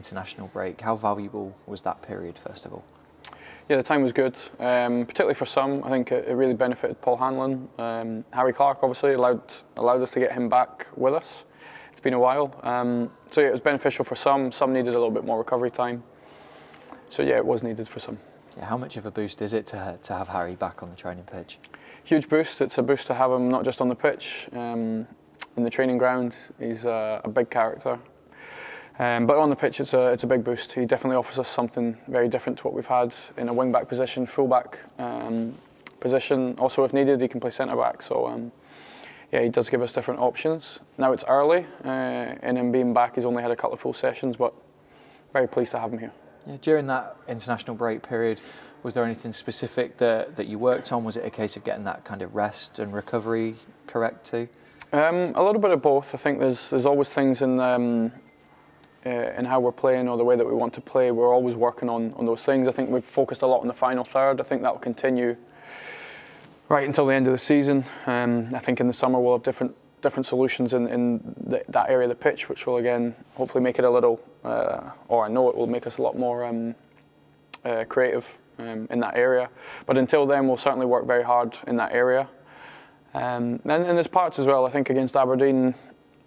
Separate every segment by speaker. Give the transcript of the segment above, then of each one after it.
Speaker 1: international break. How valuable was that period, first of all?
Speaker 2: Yeah, the time was good, particularly for some. I think it really benefited Paul Hanlon. Harry Clark obviously allowed us to get him back with us. It's been a while. So yeah, it was beneficial for some. Some needed a little bit more recovery time. So yeah, it was needed for some.
Speaker 1: Yeah, how much of a boost is it to have Harry back on the training pitch?
Speaker 2: Huge boost. It's a boost to have him not just on the pitch, in the training ground. He's a big character. But on the pitch, it's a big boost. He definitely offers us something very different to what we've had in a wing-back position, full-back position. Also, if needed, he can play centre-back. So, yeah, he does give us different options. Now it's early, and him being back, he's only had a couple of full sessions, but very pleased to have him here.
Speaker 1: Yeah, during that international break period, was there anything specific that you worked on? Was it a case of getting that kind of rest and recovery correct too?
Speaker 2: A little bit of both. I think there's always things in how we're playing or the way that we want to play. We're always working on those things. I think we've focused a lot on the final third. I think that will continue right until the end of the season. I think in the summer we'll have different solutions in that area of the pitch, which will again hopefully make it a little, or I know it will make us a lot more creative in that area. But until then, we'll certainly work very hard in that area. And there's parts as well. I think against Aberdeen,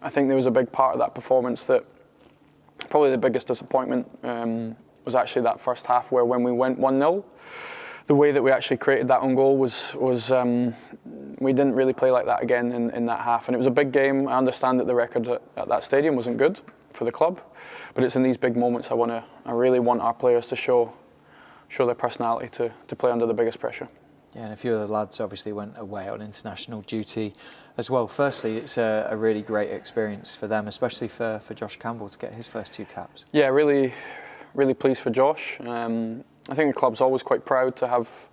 Speaker 2: I think there was a big part of that performance that probably the biggest disappointment was actually that first half, where when we went 1-0, the way that we actually created that own goal was we didn't really play like that again in that half. And it was a big game. I understand that the record at that stadium wasn't good for the club, but it's in these big moments I really want our players to show their personality to play under the biggest pressure.
Speaker 1: Yeah, and a few of the lads obviously went away on international duty as well. Firstly, it's a really great experience for them, especially for Josh Campbell to get his first 2 caps. Yeah,
Speaker 2: really pleased for Josh. I think the club's always quite proud to have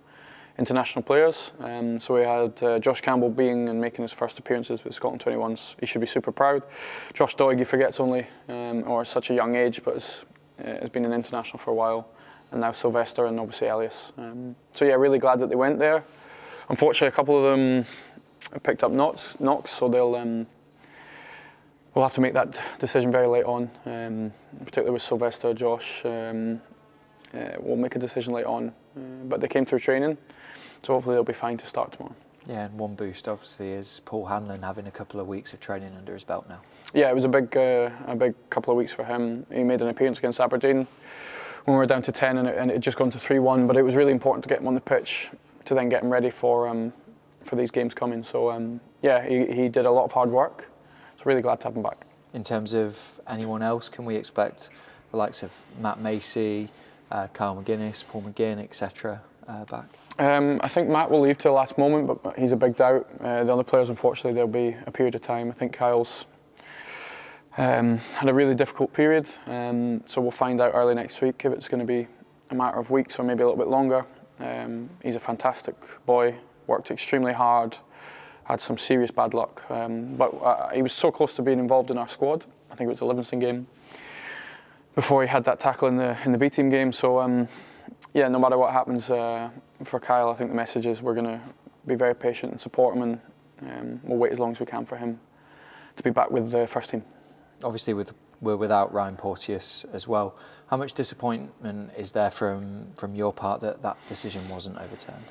Speaker 2: international players. So we had Josh Campbell being and making his first appearances with Scotland 21s. He should be super proud. Josh Doig, he forgets only, or at such a young age, but has been an international for a while. And now Sylvester and obviously Elias. So yeah, really glad that they went there. Unfortunately, a couple of them picked up knocks, so we'll have to make that decision very late on, particularly with Sylvester, Josh. We'll make a decision late on, but they came through training, so hopefully they'll be fine to start tomorrow.
Speaker 1: Yeah, and one boost obviously is Paul Hanlon having a couple of weeks of training under his belt now.
Speaker 2: Yeah, it was a big couple of weeks for him. He made an appearance against Aberdeen when we were down to 10 and it had just gone to 3-1, but it was really important to get him on the pitch to then get him ready for these games coming. So yeah, he did a lot of hard work, so really glad to have him back.
Speaker 1: In terms of anyone else, can we expect the likes of Matt Macy, Kyle McGuinness, Paul McGinn, etc. back?
Speaker 2: I think Matt will leave till the last moment, but he's a big doubt. The other players, unfortunately, there'll be a period of time. I think Kyle's had a really difficult period, so we'll find out early next week if it's going to be a matter of weeks or maybe a little bit longer. He's a fantastic boy, worked extremely hard, had some serious bad luck, but he was so close to being involved in our squad. I think it was the Livingston game before he had that tackle in the B team game. So yeah, no matter what happens for Kyle, I think the message is we're going to be very patient and support him, and we'll wait as long as we can for him to be back with the first team.
Speaker 1: Obviously, we're without Ryan Porteous as well. How much disappointment is there from your part that decision wasn't overturned?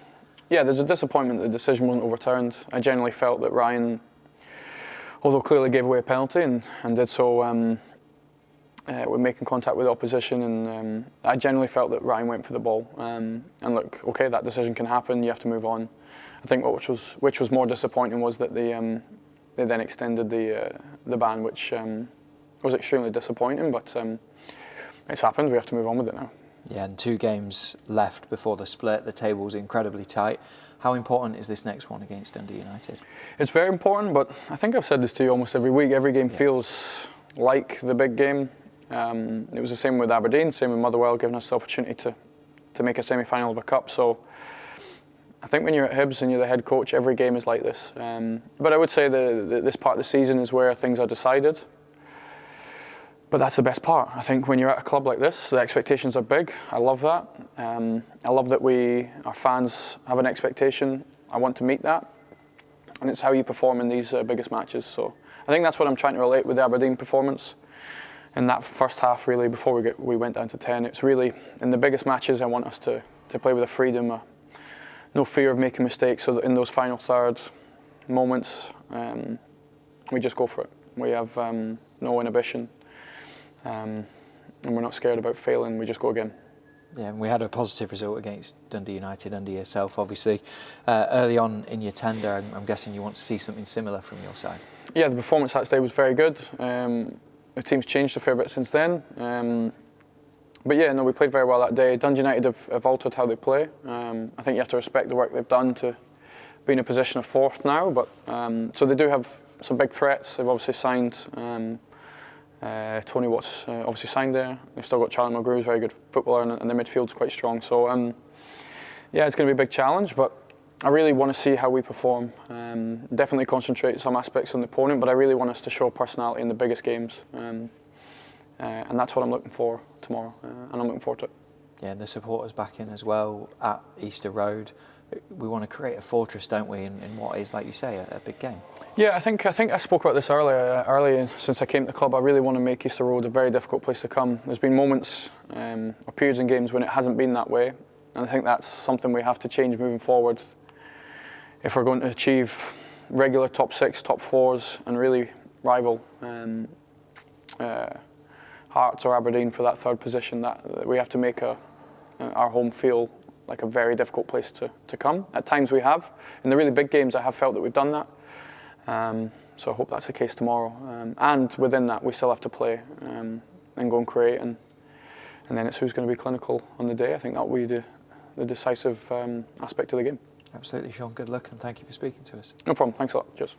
Speaker 1: Yeah, there's a disappointment that the decision wasn't overturned. I generally felt that Ryan, although clearly gave away a penalty and did so with making contact with the opposition, and I generally felt that Ryan went for the ball. And look, okay, that decision can happen. You have to move on. I think which was more disappointing was that they then extended the ban, which was extremely disappointing. But it's happened. We have to move on with it now. Yeah, and 2 games left before the split. The table's incredibly tight. How important is this next one against Dundee United? It's
Speaker 2: very important, but I think I've said this to you almost every week. Every game feels like the big game. It was the same with Aberdeen, same with Motherwell, giving us the opportunity to make a semi-final of a cup. So I think when you're at Hibs and you're the head coach, every game is like this. But I would say this part of the season is where things are decided. But that's the best part. I think when you're at a club like this, the expectations are big. I love that. I love that our fans have an expectation. I want to meet that. And it's how you perform in these biggest matches. So I think that's what I'm trying to relate with the Aberdeen performance. in that first half, really, before we went down to 10. It's really, in the biggest matches, I want us to play with a freedom, no fear of making mistakes, so that in those final third moments, we just go for it. We have no inhibition, and we're not scared about failing, we just go again.
Speaker 1: Yeah, and we had a positive result against Dundee United under yourself, obviously. Early on in your tender, I'm guessing you want to see something similar from your side.
Speaker 2: Yeah, the performance that day was very good. The team's changed a fair bit since then. But yeah, no, we played very well that day. Dundee United have altered how they play. I think you have to respect the work they've done to be in a position of fourth now. But so they do have some big threats. They've obviously signed Tony Watt's obviously signed there. They've still got Charlie Mulgrew, who's a very good footballer, and the midfield's quite strong. So yeah, it's going to be a big challenge, but I really want to see how we perform. Definitely concentrate some aspects on the opponent, but I really want us to show personality in the biggest games. And that's what I'm looking for tomorrow, and I'm looking forward to it.
Speaker 1: Yeah, and the supporters back in as well at Easter Road. We want to create a fortress, don't we, in what is, like you say, a big game.
Speaker 2: Yeah, I think I spoke about this earlier since I came to the club. I really want to make Easter Road a very difficult place to come. There's been moments or periods in games when it hasn't been that way, and I think that's something we have to change moving forward if we're going to achieve regular top 6, top 4s, and really rival Hearts or Aberdeen for that third position. That we have to make our home feel like a very difficult place to come. At times we have. In the really big games, I have felt that we've done that. So I hope that's the case tomorrow. And within that, we still have to play and go and create. And then it's who's going to be clinical on the day. I think that will be the decisive aspect of the game.
Speaker 1: Absolutely, Shaun. Good luck, and thank you for speaking to us.
Speaker 2: No problem. Thanks a lot. Cheers.